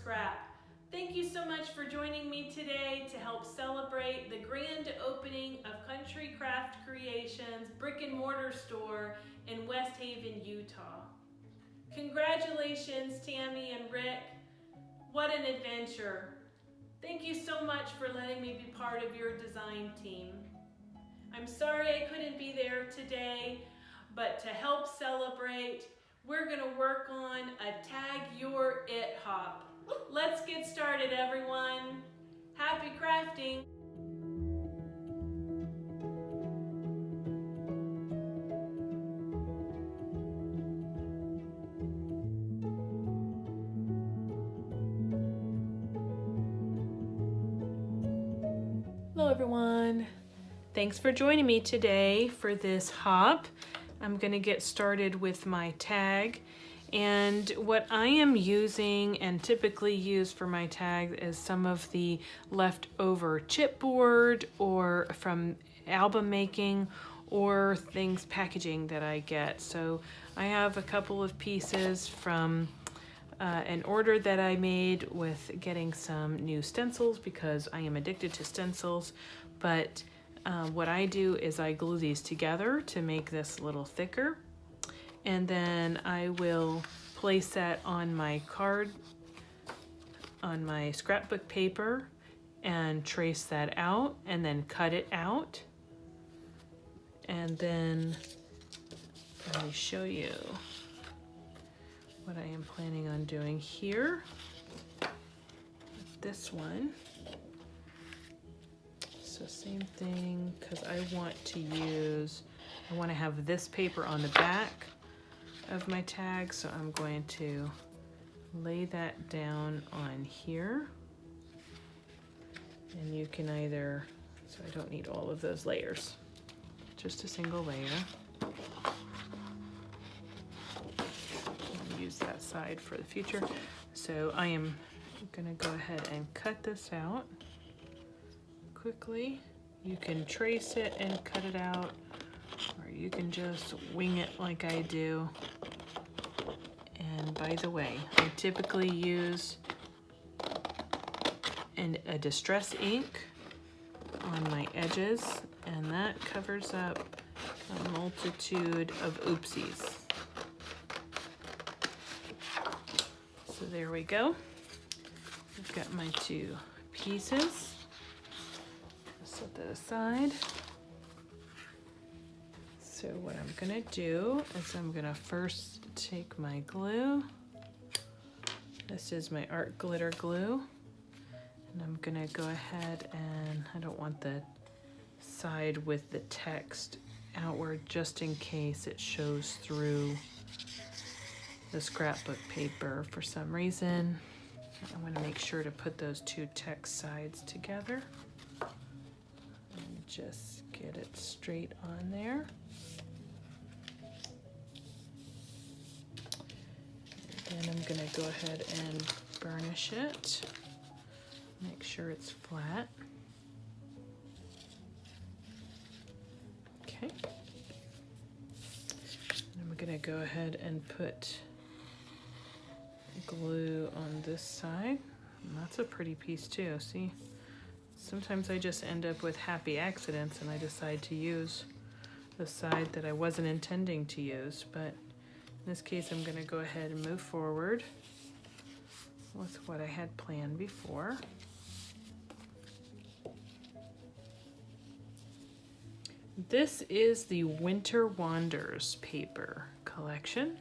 Scrap. Thank you so much for joining me today to help celebrate the grand opening of Country Craft Creations brick and mortar store in West Haven, Utah. Congratulations, Tammy and Rick. What an adventure. Thank you so much for letting me be part of your design team. I'm sorry I couldn't be there today, but to help celebrate, we're gonna work on a Tag Your It hop. Let's get started, everyone. Happy crafting. Hello, everyone. Thanks for joining me today for this hop. I'm gonna get started with my tag. And what I am using and typically use for my tag is some of the leftover chipboard or from album making or things packaging that I get. So I have a couple of pieces from an order that I made with getting some new stencils because I am addicted to stencils. But what I do is I glue these together to make this a little thicker. And then I will place that on my card, on my scrapbook paper, and trace that out and then cut it out. And then let me show you what I am planning on doing here. This one. So same thing, because I want to have this paper on the back of my tag, so I'm going to lay that down on here. And you can either, so I don't need all of those layers, just a single layer. I'll use that side for the future. So I am gonna go ahead and cut this out quickly. You can trace it and cut it out, or you can just wing it like I do. And by the way, I typically use a distress ink on my edges, and that covers up a multitude of oopsies. So there we go. I've got my two pieces. Set that aside. So what I'm gonna do is I'm gonna first take my glue. This is my art glitter glue. And I'm gonna go ahead and I don't want the side with the text outward just in case it shows through the scrapbook paper for some reason. I wanna make sure to put those two text sides together. And just get it straight on there. And I'm gonna go ahead and burnish it. Make sure it's flat. Okay. And I'm gonna go ahead and put glue on this side. And that's a pretty piece too, see? Sometimes I just end up with happy accidents and I decide to use the side that I wasn't intending to use, but in this case I'm going to go ahead and move forward with what I had planned before. This is the Winter Wanders paper collection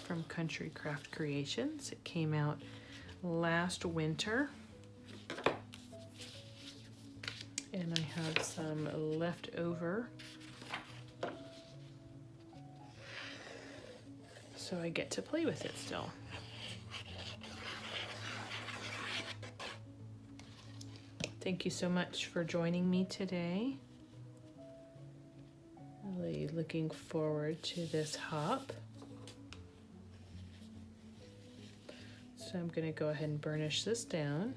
from Country Craft Creations. It came out last winter. And I have some left over. So I get to play with it still. Thank you so much for joining me today. Really looking forward to this hop. So I'm going to go ahead and burnish this down.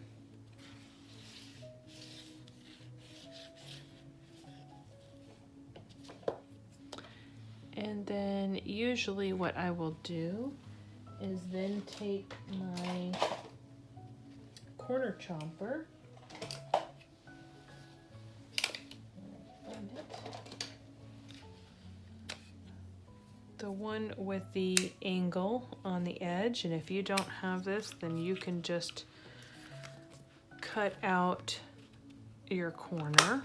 And then usually what I will do is then take my corner chomper. Find it. The one with the angle on the edge, and if you don't have this, then you can just cut out your corner.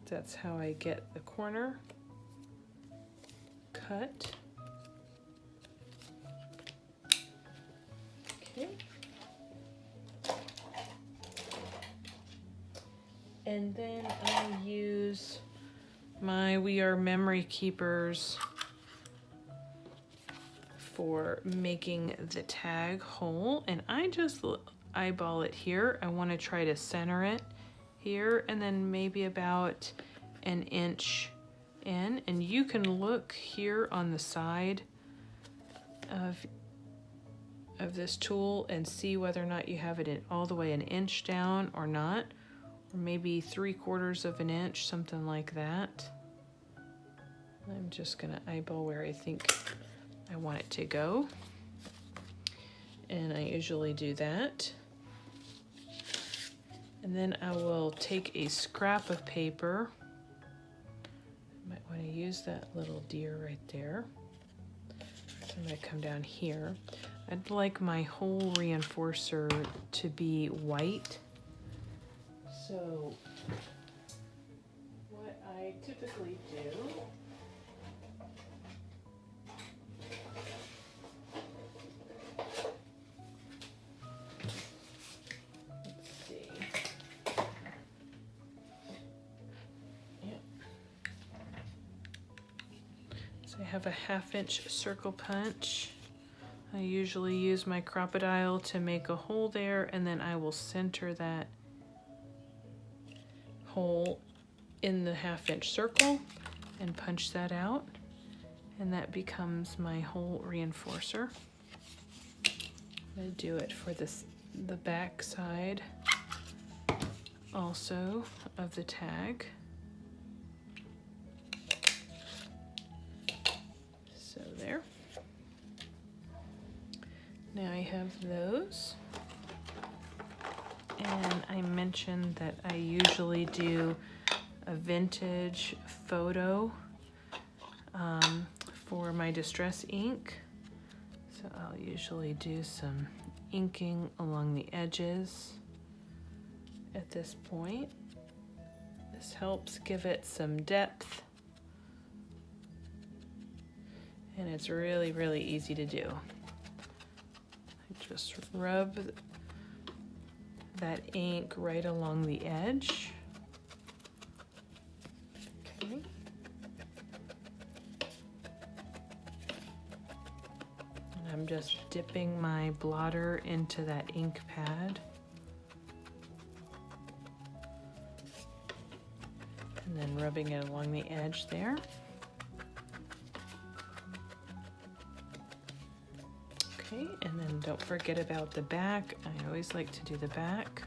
That's how I get the corner cut. Okay. And then I use my We Are Memory Keepers for making the tag hole, and I just eyeball it here. I want to try to center it here and then maybe about an inch in, and you can look here on the side of this tool and see whether or not you have it in all the way an inch down or not, or maybe 3/4 of an inch, something like that. I'm just gonna eyeball where I think I want it to go, and I usually do that. And then I will take a scrap of paper. Might want to use that little deer right there. So I'm going to come down here. I'd like my whole reinforcer to be white. So what I typically do I have a 1/2 inch circle punch. I usually use my crocodile to make a hole there, and then I will center that hole in the 1/2 inch circle and punch that out, and that becomes my hole reinforcer. I do it for the back side also of the tag. There. Now I have those, and I mentioned that I usually do a vintage photo for my distress ink. So I'll usually do some inking along the edges at this point. This helps give it some depth. And it's really, really easy to do. I just rub that ink right along the edge. Okay. And I'm just dipping my blotter into that ink pad. And then rubbing it along the edge there. Okay, and then don't forget about the back. I always like to do the back.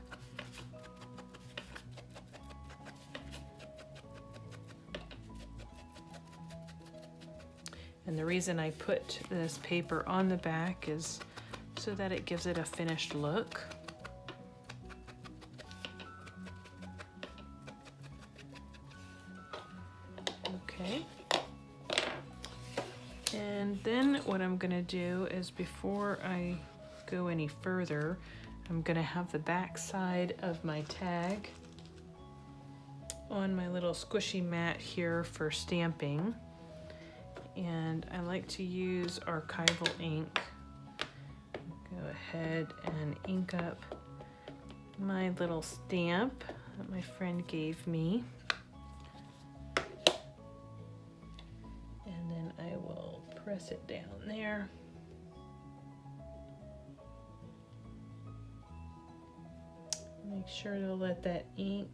And the reason I put this paper on the back is so that it gives it a finished look. Okay. And then what I'm gonna do is, before I go any further, I'm gonna have the back side of my tag on my little squishy mat here for stamping. And I like to use archival ink. Go ahead and ink up my little stamp that my friend gave me. And then I will press it down there. Make sure to let that ink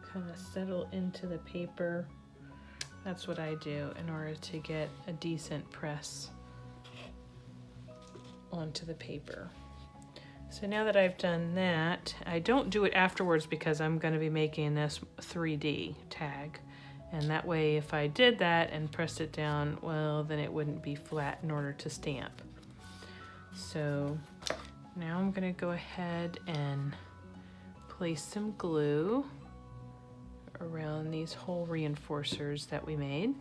kind of settle into the paper. That's what I do in order to get a decent press onto the paper. So now that I've done that, I don't do it afterwards because I'm going to be making this 3D tag. And that way, if I did that and pressed it down, well, then it wouldn't be flat in order to stamp. So Now I'm gonna go ahead and place some glue around these hole reinforcers that we made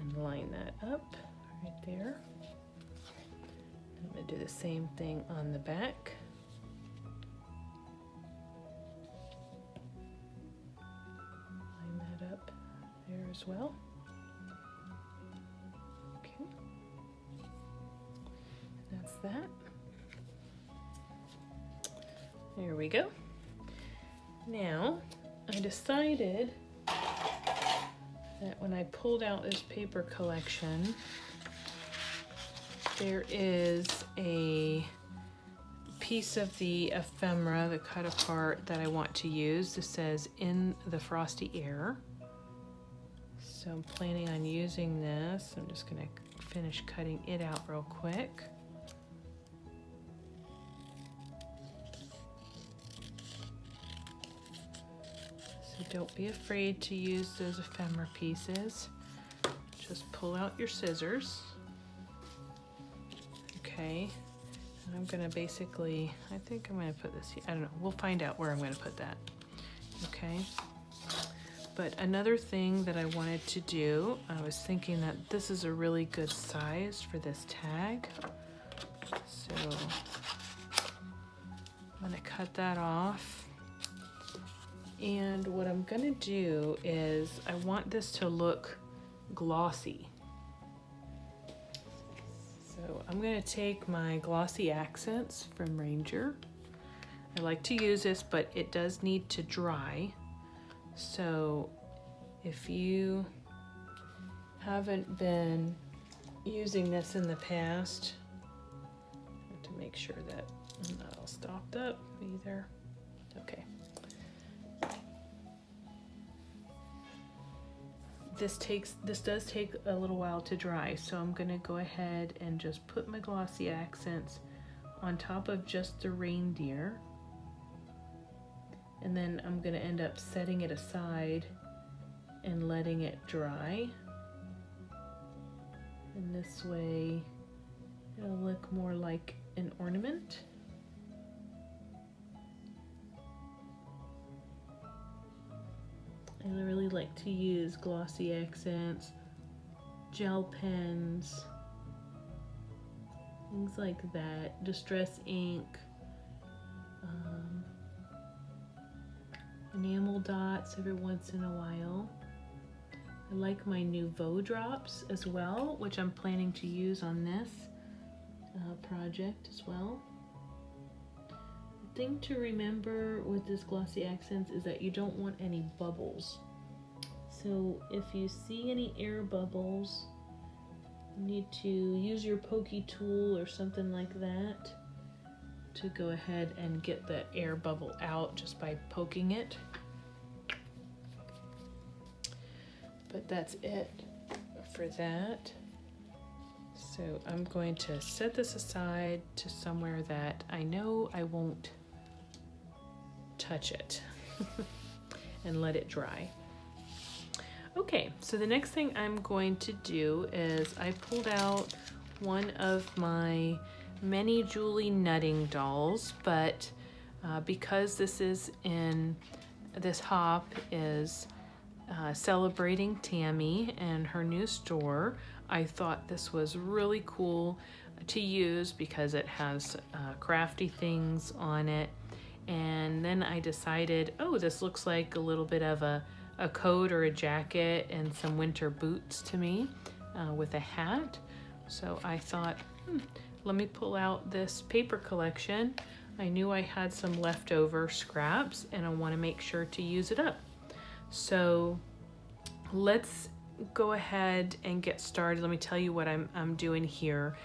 and line that up right there. I'm gonna do the same thing on the back. Line that up there as well. Okay, that's that. There we go. Now, I decided that when I pulled out this paper collection, there is a piece of the ephemera, the cut apart, that I want to use. This says "In the Frosty Air." So I'm planning on using this. I'm just gonna finish cutting it out real quick. So don't be afraid to use those ephemera pieces. Just pull out your scissors. Okay, and I'm gonna basically, I think I'm gonna put this here. I don't know, we'll find out where I'm gonna put that. Okay, but another thing that I wanted to do, I was thinking that this is a really good size for this tag. So I'm gonna cut that off. And what I'm gonna do is I want this to look glossy. So I'm gonna take my Glossy Accents from Ranger. I like to use this, but it does need to dry. So if you haven't been using this in the past, I have to make sure that I'm not all stopped up either. Okay. This does take a little while to dry, so I'm gonna go ahead and just put my Glossy Accents on top of just the reindeer, and then I'm gonna end up setting it aside and letting it dry, and this way it'll look more like an ornament. I really like to use Glossy Accents, gel pens, things like that, distress ink, enamel dots every once in a while. I like my Nouveau drops as well, which I'm planning to use on this project as well. The thing to remember with this Glossy Accents is that you don't want any bubbles. So if you see any air bubbles, you need to use your pokey tool or something like that to go ahead and get the air bubble out just by poking it. But that's it for that. So I'm going to set this aside to somewhere that I know I won't touch it and let it dry. Okay, so the next thing I'm going to do is I pulled out one of my many Julie nutting dolls, but because this hop is celebrating Tammy and her new store, I thought this was really cool to use because it has crafty things on it. And then I decided, oh, this looks like a little bit of a coat or a jacket and some winter boots to me with a hat. So I thought, let me pull out this paper collection. I knew I had some leftover scraps and I want to make sure to use it up. So let's go ahead and get started. Let me tell you what I'm doing here.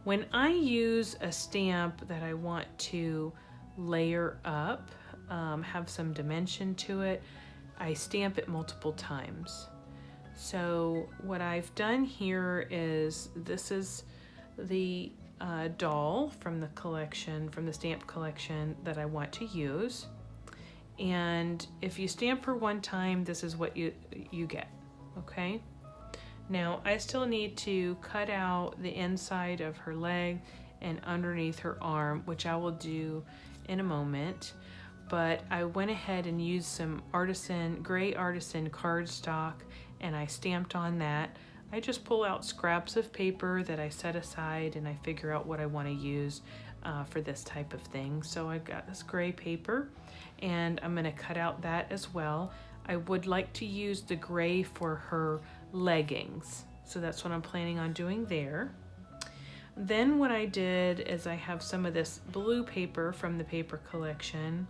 When I use a stamp that I want to layer up, have some dimension to it, I stamp it multiple times. So what I've done here is, this is the doll from the collection, from the stamp collection that I want to use. And if you stamp her one time, this is what you get, okay? Now I still need to cut out the inside of her leg and underneath her arm, which I will do in a moment. But I went ahead and used some gray artisan cardstock, and I stamped on that. I just pull out scraps of paper that I set aside, and I figure out what I want to use for this type of thing. So I've got this gray paper, and I'm going to cut out that as well. I would like to use the gray for her leggings, so that's what I'm planning on doing there. Then what I did is I have some of this blue paper from the paper collection,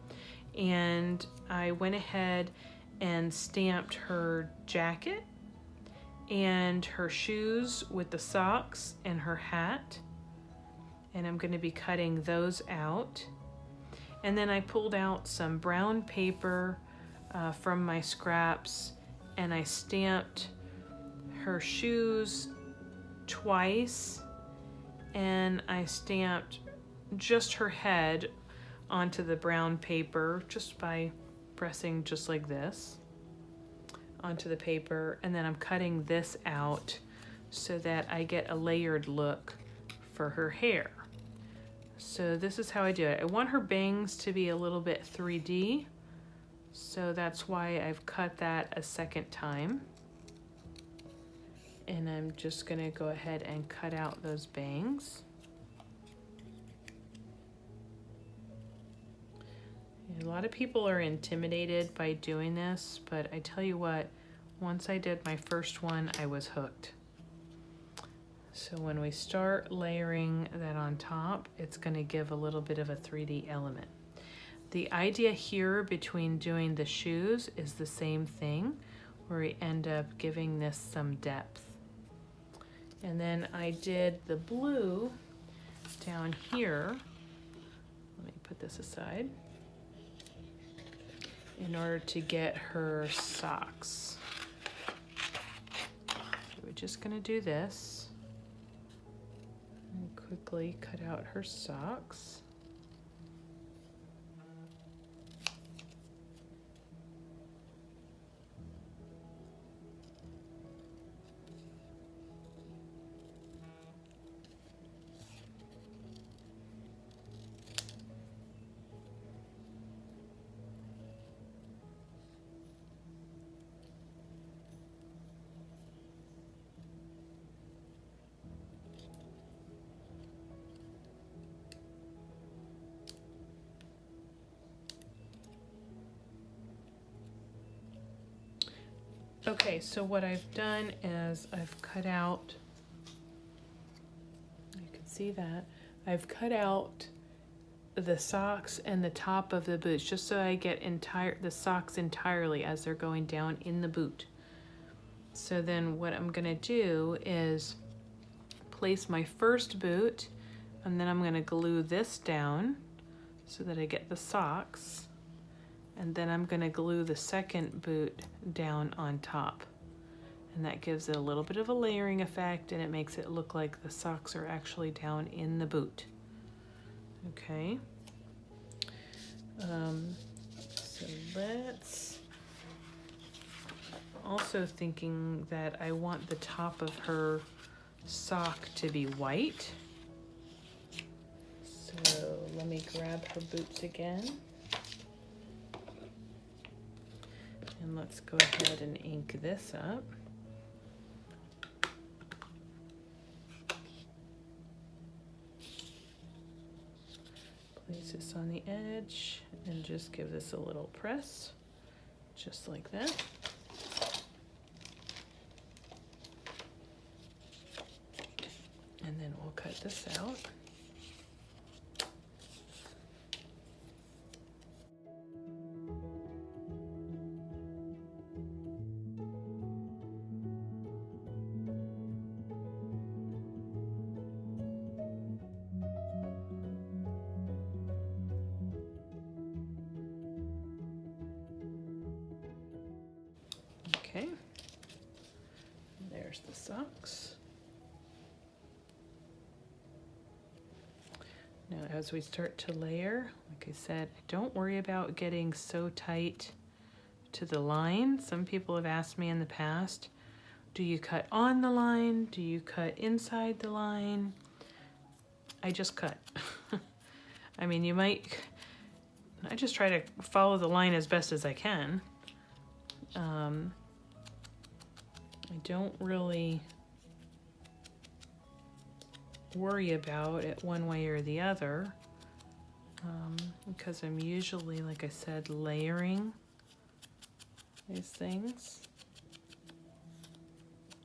and I went ahead and stamped her jacket and her shoes with the socks and her hat, and I'm going to be cutting those out. And then I pulled out some brown paper from my scraps, and I stamped her shoes twice, and I stamped just her head onto the brown paper just by pressing just like this onto the paper. And then I'm cutting this out so that I get a layered look for her hair. So this is how I do it. I want her bangs to be a little bit 3D, so that's why I've cut that a second time. And I'm just gonna go ahead and cut out those bangs. A lot of people are intimidated by doing this, but I tell you what, once I did my first one, I was hooked. So when we start layering that on top, it's gonna give a little bit of a 3D element. The idea here between doing the shoes is the same thing, where we end up giving this some depth. And then I did the blue down here. Let me put this aside. In order to get her socks. So we're just gonna do this and quickly cut out her socks. Okay, so what I've done is I've cut out, you can see that, I've cut out the socks and the top of the boots just so I get the socks entirely as they're going down in the boot. So then what I'm gonna do is place my first boot, and then I'm gonna glue this down so that I get the socks. And then I'm gonna glue the second boot down on top. And that gives it a little bit of a layering effect, and it makes it look like the socks are actually down in the boot. Okay. So let's, also thinking that I want the top of her sock to be white. So let me grab her boots again. And let's go ahead and ink this up. Place this on the edge and just give this a little press, just like that. And then we'll cut this out. Okay, there's the socks. Now as we start to layer, like I said, don't worry about getting so tight to the line. Some people have asked me in the past, do you cut on the line? Do you cut inside the line? I just cut. I mean, I just try to follow the line as best as I can. I don't really worry about it one way or the other, because I'm usually, like I said, layering these things.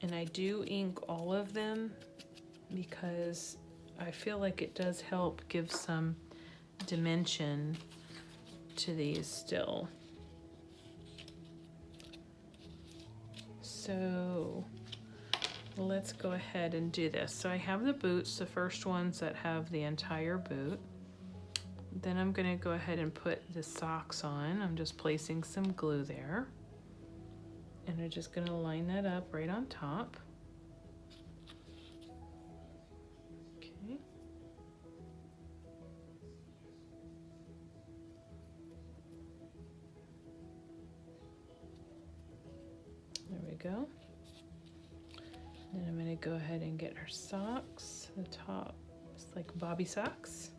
And I do ink all of them because I feel like it does help give some dimension to these still. So let's go ahead and do this. So I have the boots, the first ones that have the entire boot. Then I'm going to go ahead and put the socks on. I'm just placing some glue there. And I'm just going to line that up right on top. Okay. There we go. Then I'm going to go ahead and get her socks. The top is like bobby socks.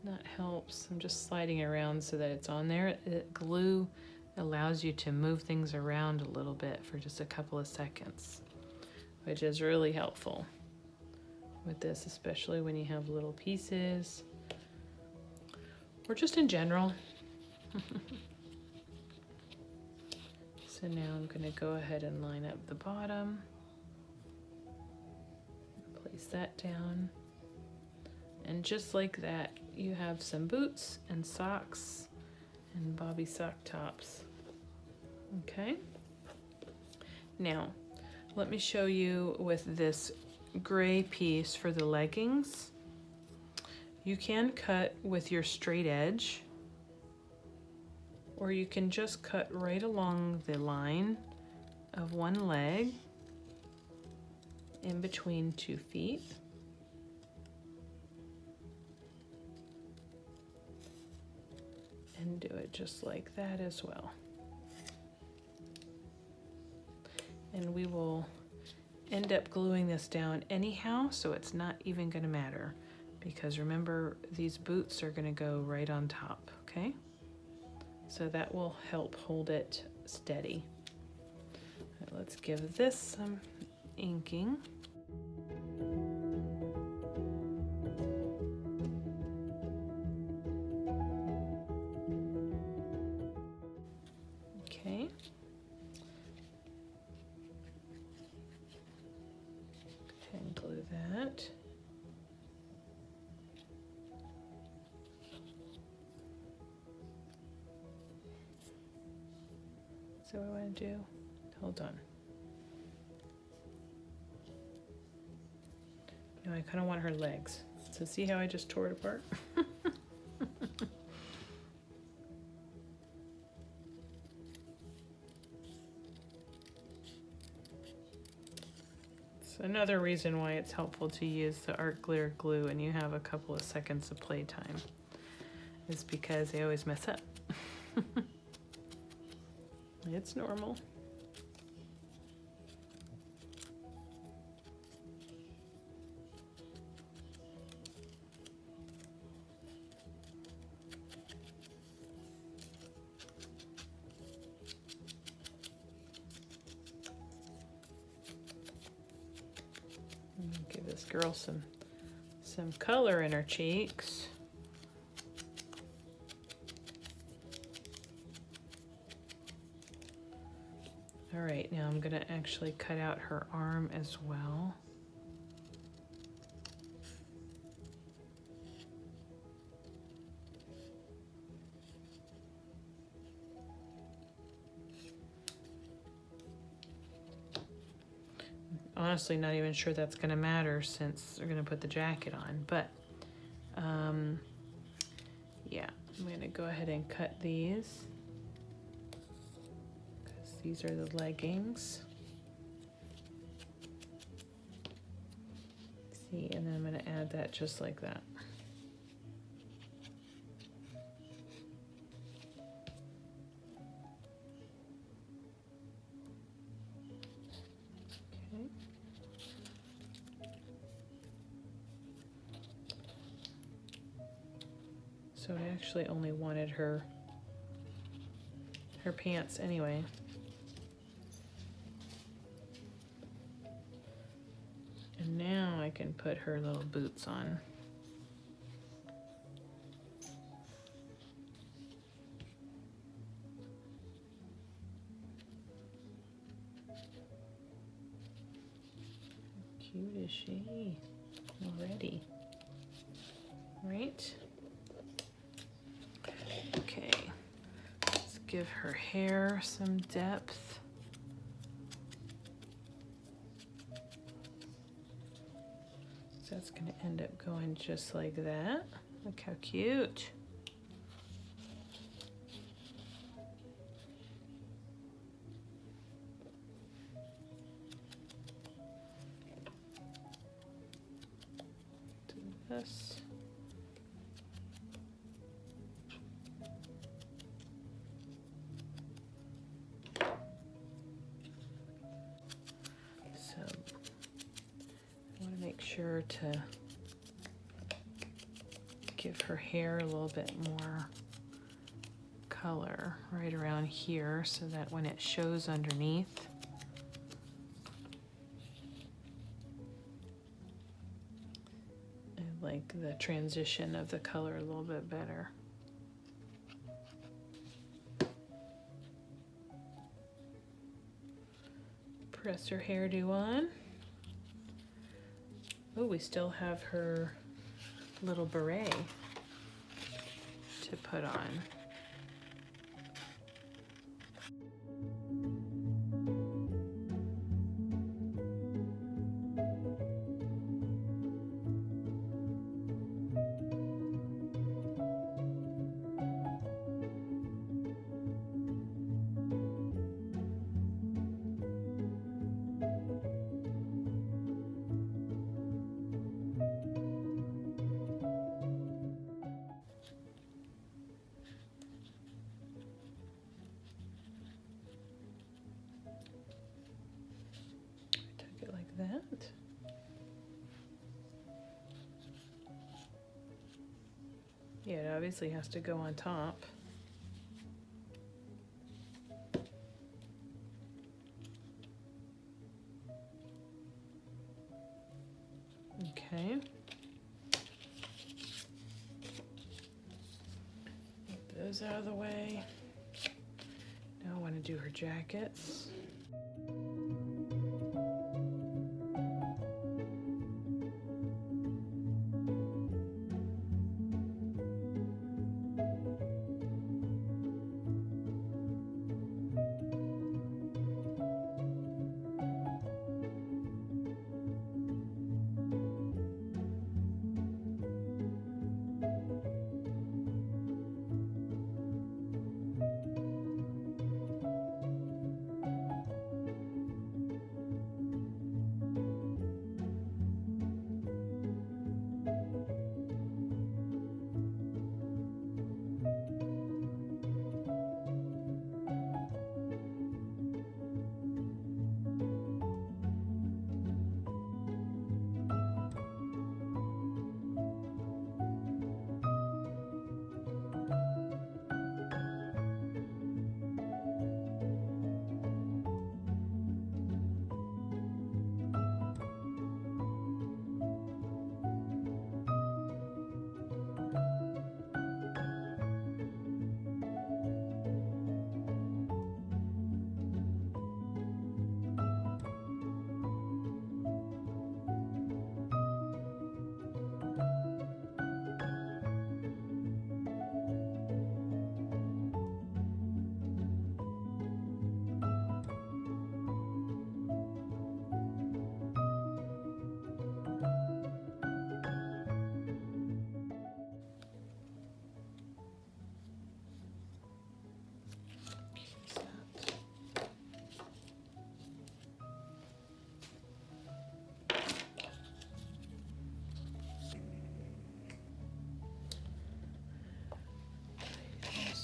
That helps. I'm just sliding it around so that it's on there. Glue allows you to move things around a little bit for just a couple of seconds, which is really helpful with this, especially when you have little pieces or just in general. So now I'm going to go ahead and line up the bottom, place that down, and just like that you have some boots and socks and bobby sock tops. Okay, now let me show you with this gray piece for the leggings. You can cut with your straight edge, or you can just cut right along the line of one leg in between 2 feet. And do it just like that as well. And we will end up gluing this down anyhow, so it's not even going to matter, because remember, these boots are going to go right on top, okay? So that will help hold it steady. All right, let's give this some inking. Okay. Go ahead and glue that. So what I want to do, hold on. You know, I kind of want her legs. So see how I just tore it apart? It's another reason why it's helpful to use the art glitter glue and you have a couple of seconds of playtime, is because they always mess up. It's normal. Give this girl some color in her cheeks. All right, now I'm gonna actually cut out her arm as well. Honestly, not even sure that's gonna matter since we're gonna put the jacket on, but yeah, I'm gonna go ahead and cut these. These are the leggings. See, and then I'm going to add that just like that. So I actually only wanted her pants anyway. And now I can put her little boots on. How cute is she already? Right? Okay, let's give her hair some depth. So that's going to end up going just like that. Look how cute. Do this. Make sure to give her hair a little bit more color right around here so that when it shows underneath, I like the transition of the color a little bit better. Press her hairdo on. Oh, we still have her little beret to put on. That. Yeah, it obviously has to go on top. Okay. Get those out of the way. Now I want to do her jackets.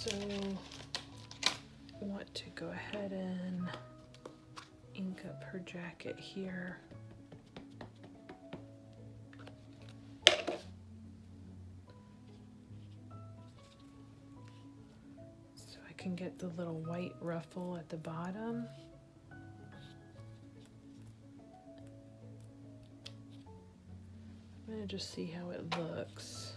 So I want to go ahead and ink up her jacket here. can get the little white ruffle at the bottom. I'm gonna just see how it looks.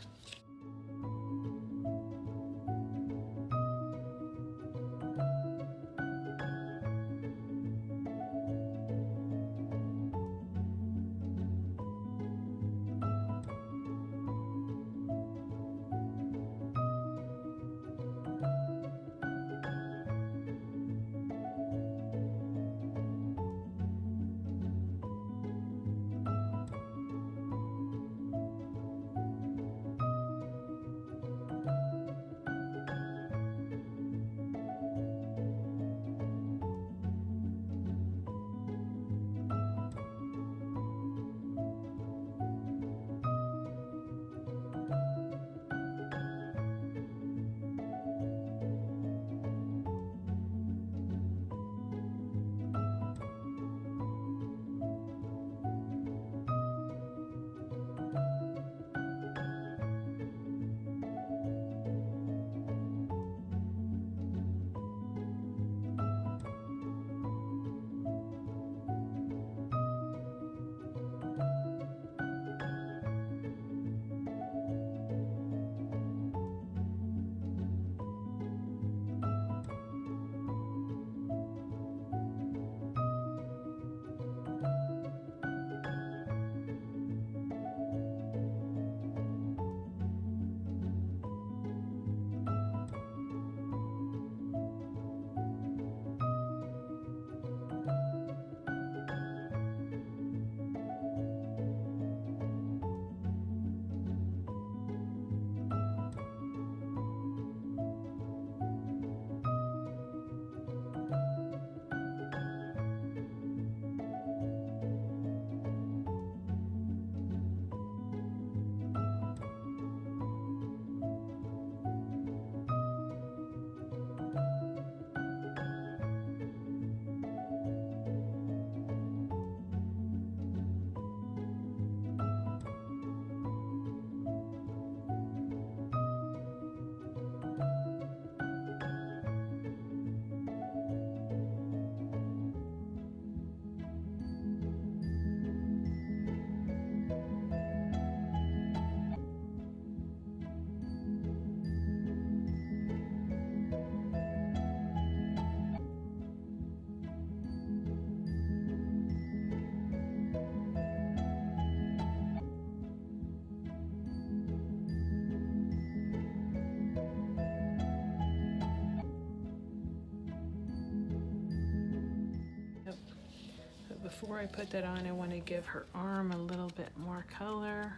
Before I put that on, I want to give her arm a little bit more color.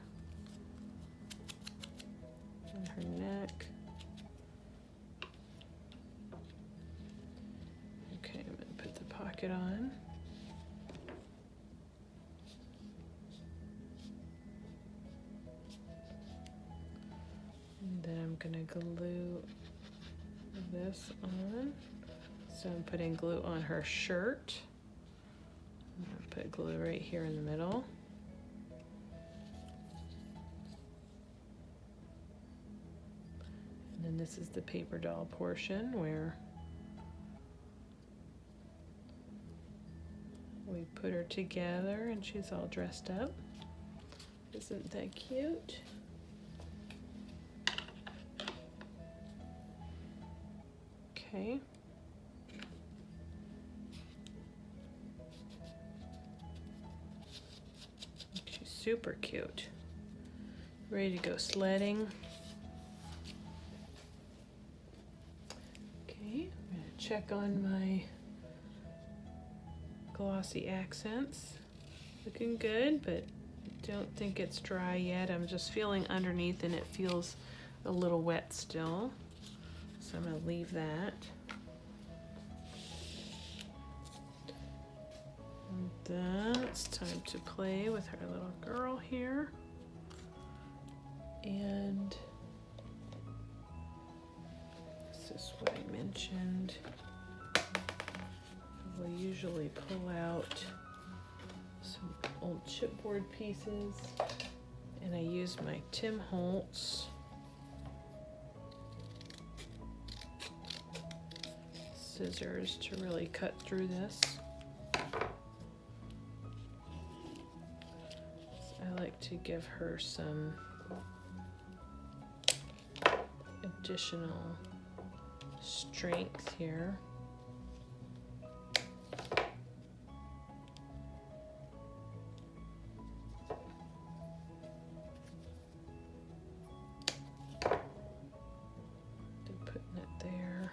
And her neck. Okay, I'm going to put the pocket on. And then I'm going to glue this on. So I'm putting glue on her shirt. I'm going to put glue right here in the middle. And then this is the paper doll portion where we put her together and she's all dressed up. Isn't that cute? Okay. Super cute. Ready to go sledding. Okay, I'm gonna check on my Glossy Accents. Looking good, but don't think it's dry yet. I'm just feeling underneath and it feels a little wet still. So I'm gonna leave that. And then it's time to play with our little girl here. And this is what I mentioned. We'll usually pull out some old chipboard pieces, and I use my Tim Holtz scissors to really cut through this. I like to give her some additional strength here. Putting it there.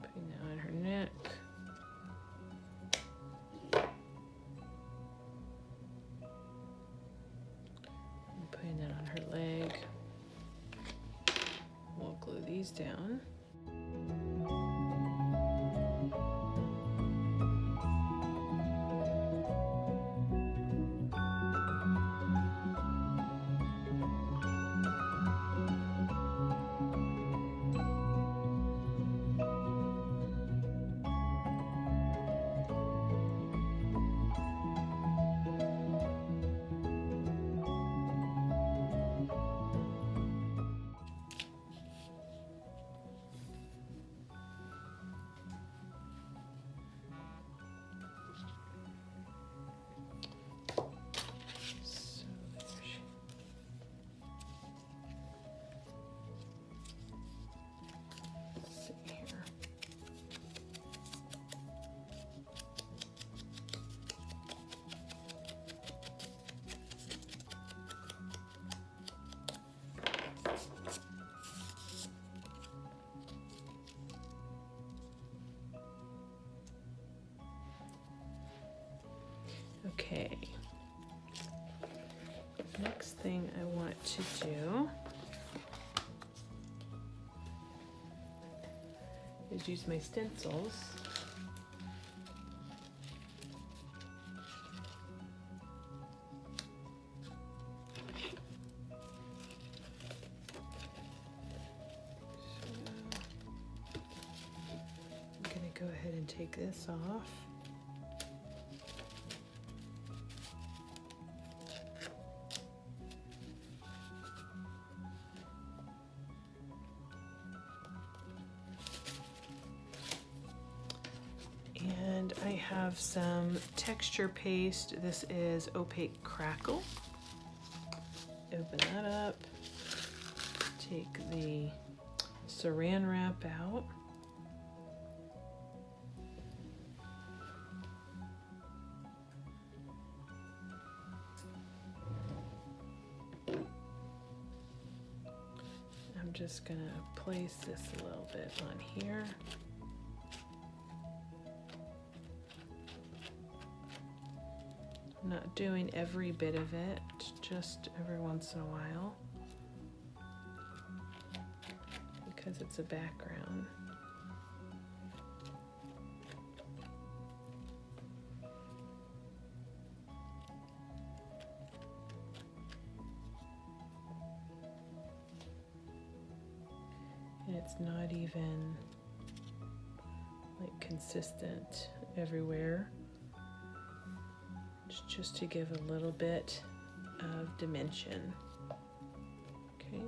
Putting that on her neck. And putting that on her leg. We'll glue these down. Okay, next thing I want to do is use my stencils. I'm going to go ahead and take this off. And I have some texture paste. This is Opaque Crackle. Open that up. Take the saran wrap out. I'm just gonna place this a little bit on here. I'm not doing every bit of it, just every once in a while, because it's a background. And it's not even like consistent everywhere. Just to give a little bit of dimension. Okay.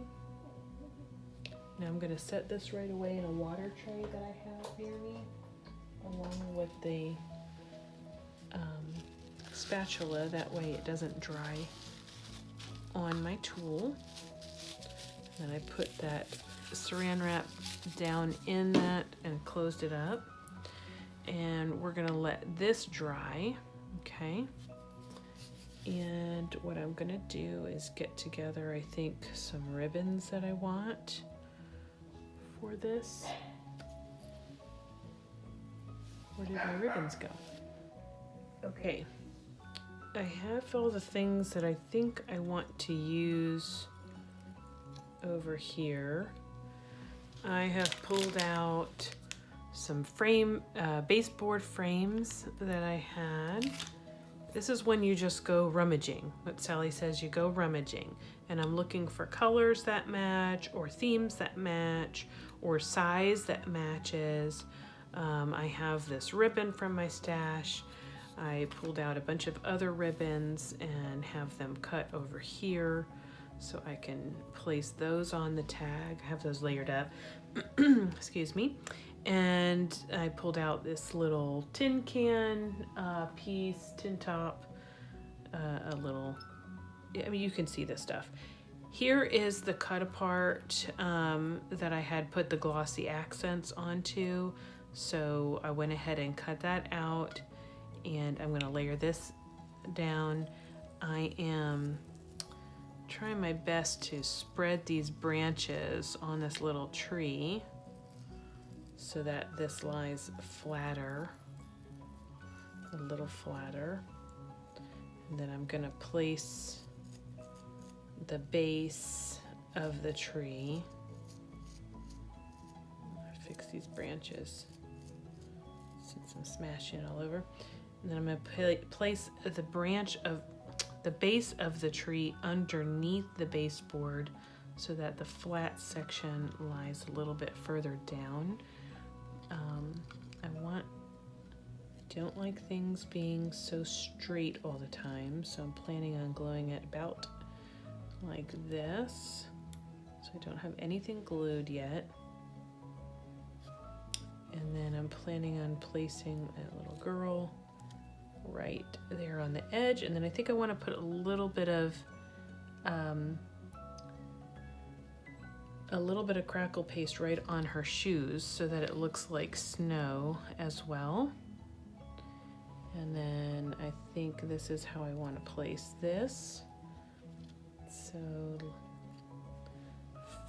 Now I'm going to set this right away in a water tray that I have near me, along with the spatula. That way it doesn't dry on my tool. And then I put that saran wrap down in that and closed it up. And we're going to let this dry. Okay. And what I'm gonna do is get together, I think, some ribbons that I want for this. Where did my ribbons go? Okay, I have all the things that I think I want to use over here. I have pulled out some baseboard frames that I had. This is when you just go rummaging. What Sally says, you go rummaging. And I'm looking for colors that match, or themes that match, or size that matches. I have this ribbon from my stash. I pulled out a bunch of other ribbons and have them cut over here so I can place those on the tag. I have those layered up. Excuse me. And I pulled out this little tin can piece, tin top, a little, I mean, you can see this stuff. Here is the cut apart that I had put the Glossy Accents onto. So I went ahead and cut that out, and I'm gonna layer this down. I am trying my best to spread these branches on this little tree so that this lies flatter, a little flatter. And then I'm gonna place the base of the tree. Fix these branches since I'm smashing it all over. And then I'm gonna place the base of the tree underneath the baseboard so that the flat section lies a little bit further down. I don't like things being so straight all the time, so I'm planning on gluing it about like this. So I don't have anything glued yet. And then I'm planning on placing a little girl right there on the edge. And then I think I want to put a little bit of crackle paste right on her shoes so that it looks like snow as well. And then I think this is how I want to place this. So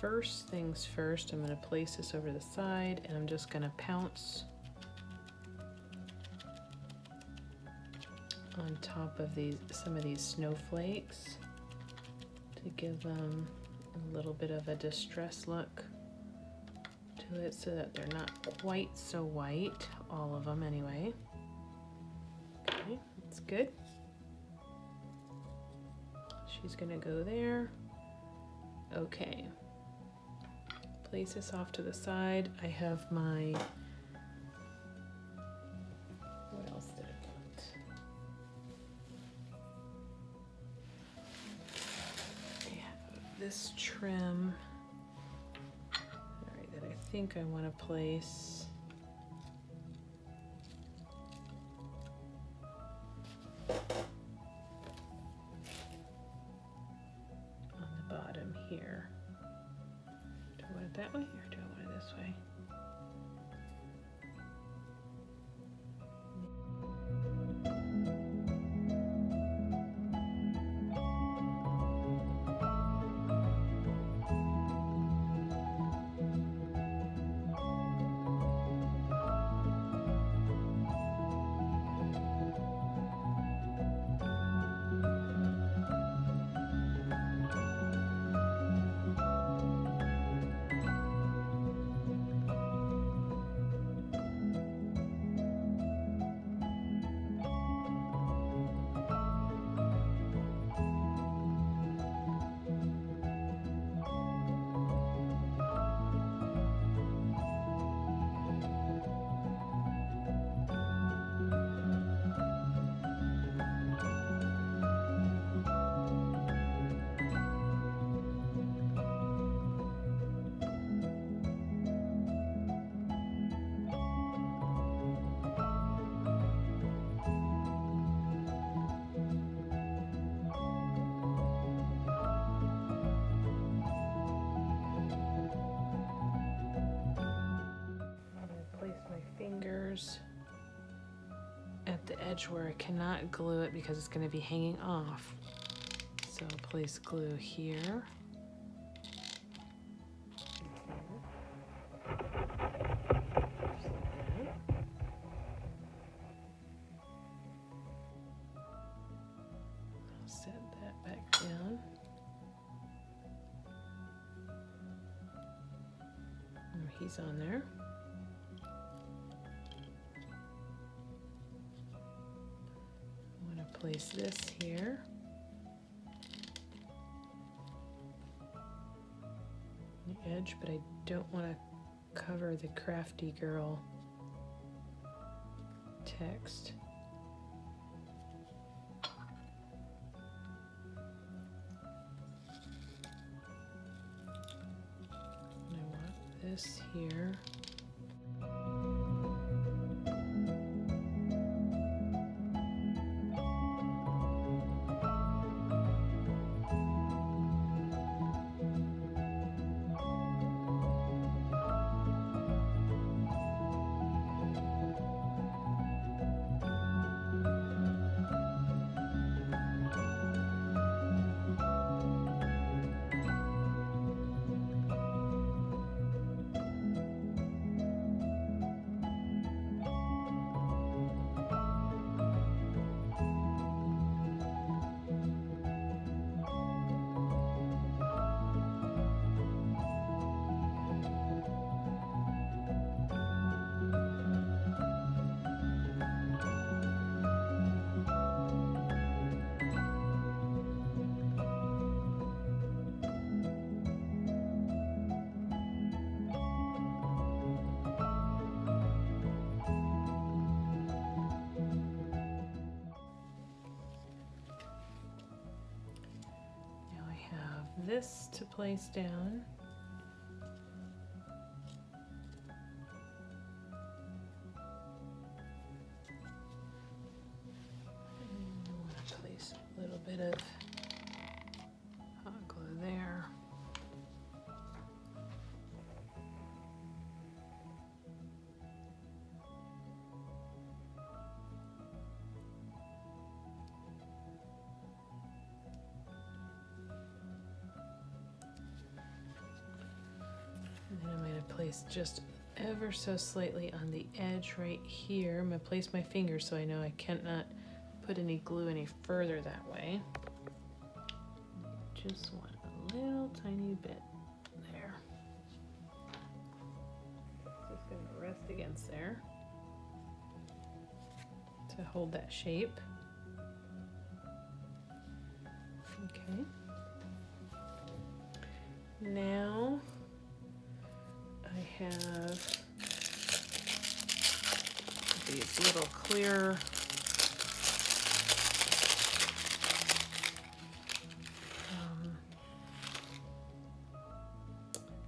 first things first, I'm going to place this over the side, and I'm just going to pounce on top of some of these snowflakes to give them a little bit of a distressed look to it so that they're not quite so white, all of them anyway. Okay, that's good. She's gonna go there. Okay. Place this off to the side. I have my, what else did I want? I have this trim, all right, that I think I want to place on the bottom here. Do I want it that way or do I want it this way? At the edge where I cannot glue it because it's going to be hanging off. So I'll place glue here. I'll set that back down. He's on there. place this here. The edge, but I don't want to cover the crafty girl text. And I want this here. This to place down. And I want to place a little bit of hot glue there. And then I'm going to place just ever so slightly on the edge right here. I'm going to place my finger so I know I cannot put any glue any further that way. Just want a little tiny bit there. Just going to rest against there to hold that shape. Okay. Now I have these little clear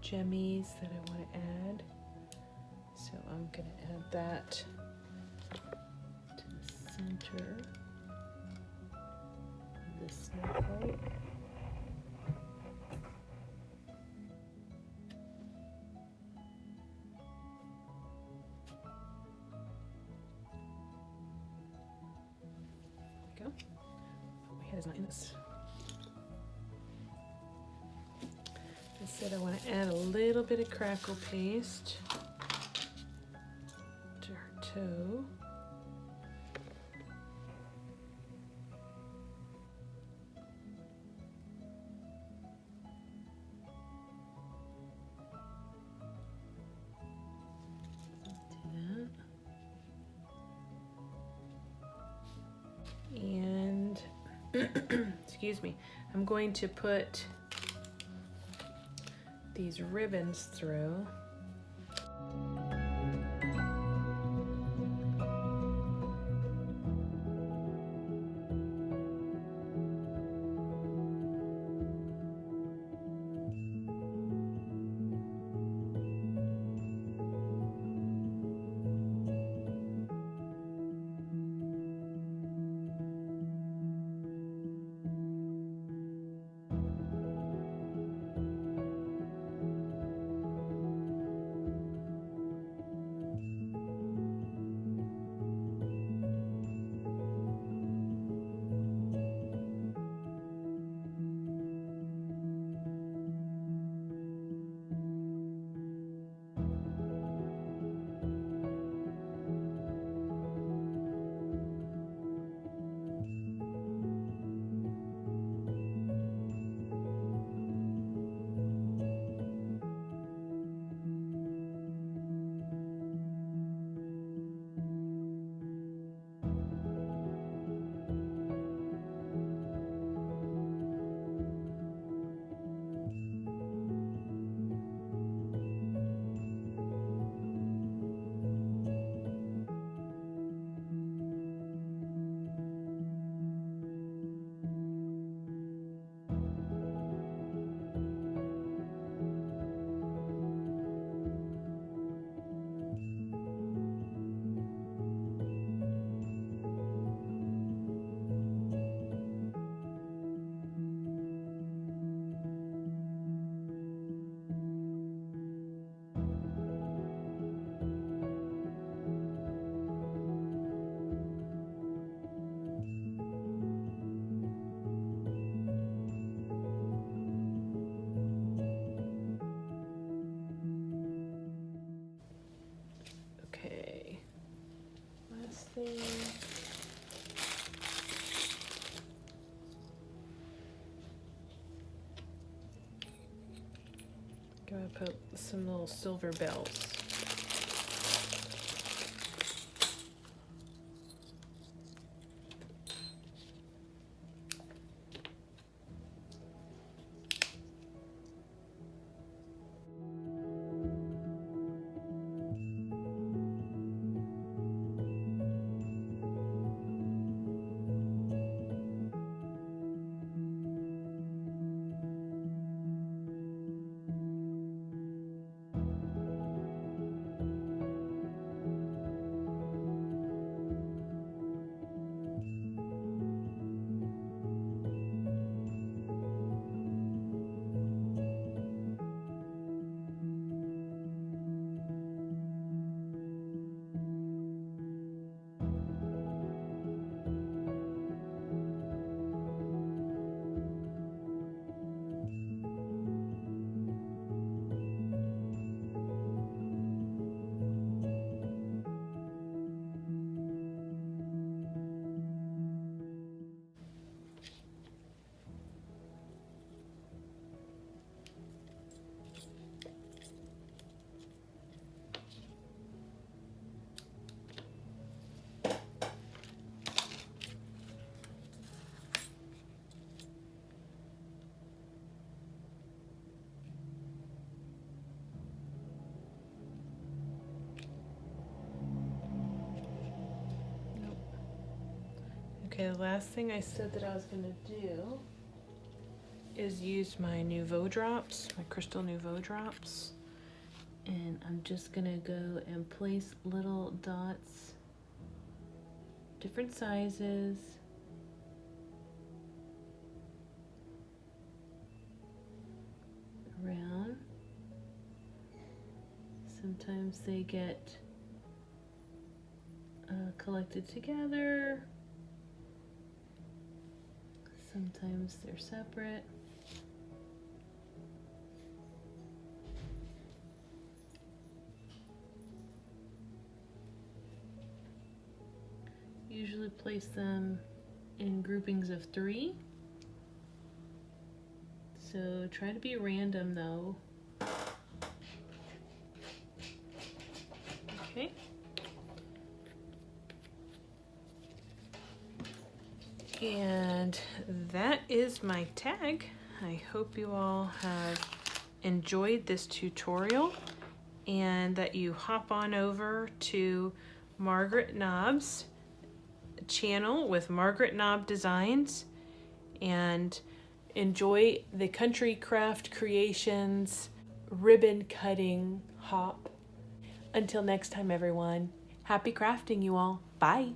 jemmies that I want to add. So I'm going to add that to the center of this snowflake. Go. Oh, my head is not in this. Instead, I want to add a little bit of crackle paste to her toe. Do that. And excuse me, I'm going to put these ribbons through. Gotta put some little silver bells. Okay, the last thing I said that I was gonna do is use my Nouveau drops, my Crystal Nouveau drops. And I'm just gonna go and place little dots, different sizes. Around. Sometimes they get collected together. Sometimes they're separate. Usually place them in groupings of 3. So try to be random though. Okay. And that is my tag. I hope you all have enjoyed this tutorial and that you hop on over to Margaret Knob's channel with Margaret Knob Designs and enjoy the Country Craft Creations ribbon cutting hop. Until next time, everyone, happy crafting, you all. Bye.